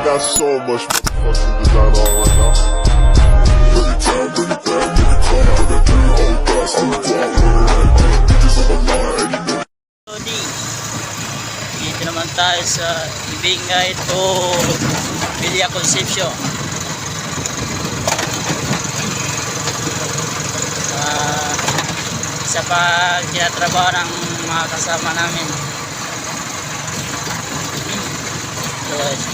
got so much motherfucking design on right now. Bring it down, bring it down, make it come. I got 3 whole thoughts, I'm the guap with it right now. Bitches on my line, and you know. Lodi, dito naman tayo sa Ibingay to Villa Concepcion. Isa pa tinatrabaho ng mga kasama namin. So guys,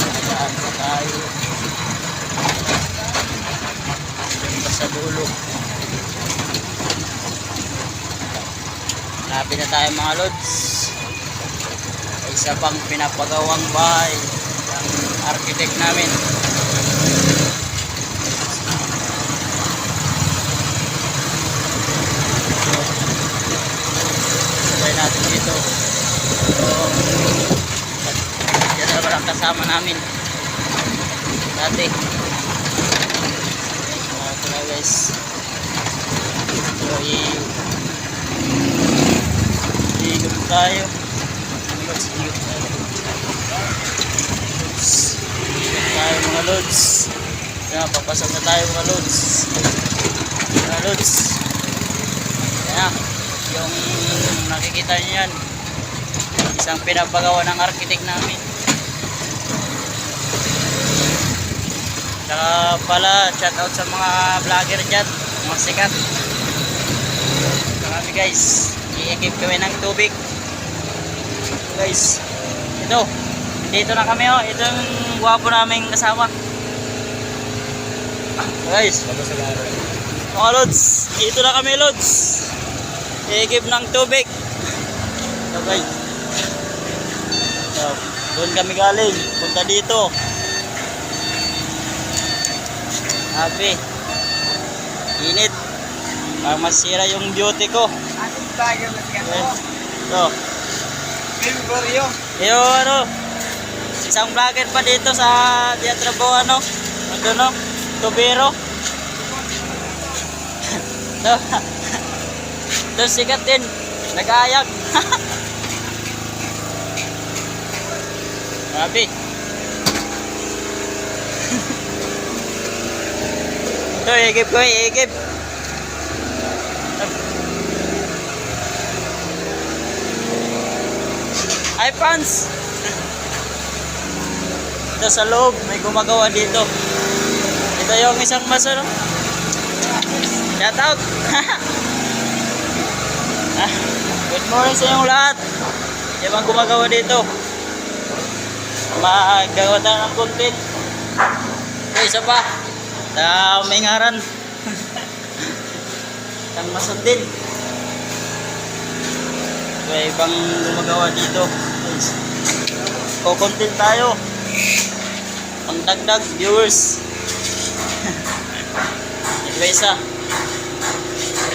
nagdaan pa tayo sa dulo. Malapit na tayo mga lods. Isa pang pinapagawang bahay ng architect namin. Sabay natin dito. So, yan na parang kasama namin dati. Ito na guys. So, ikot tayo. Ikot tayo mga lods. Kaya papasok na tayo mga lods. Mga lods. Kaya yung nakikita nyo yan, isang pinapagawa ng architect namin. Saka pala shout out sa mga vlogger dyan, mga sikat. Marami guys, i-equip kami ng tubig guys. Ito, dito na kami, oh. Ito yung guwapo naming kasama guys. Mga lods, dito na kami lods, i-equip ng tubig. So guys, so, doon kami galing, punta dito. Sabi, init, parang masira yung beauty ko. So, yung ano, isang vlogger pa dito sa Diatrabo, ano, ano no, Tubero. So, doon sikat din, nag-aayag. Grabe. Ito, igip ko, igip. Hi, Franz. Ito sa loob, may gumagawa dito. Ito yung isang maso, no? Shout out. Good morning sa inyong lahat. Yung mga gumagawa dito, magagawa tayo ng content. Okay, isa pa, may ngaran. Isang maso din. Okay, ibang gumagawa dito. Ko-content tayo, pangdagdag viewers. Ito isa,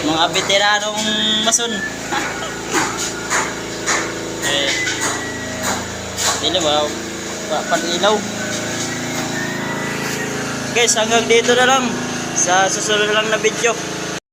mga veteranong mason. Eh, hindi ba pag-ilaw. Guys, hanggang dito na lang, sa susunod lang na video.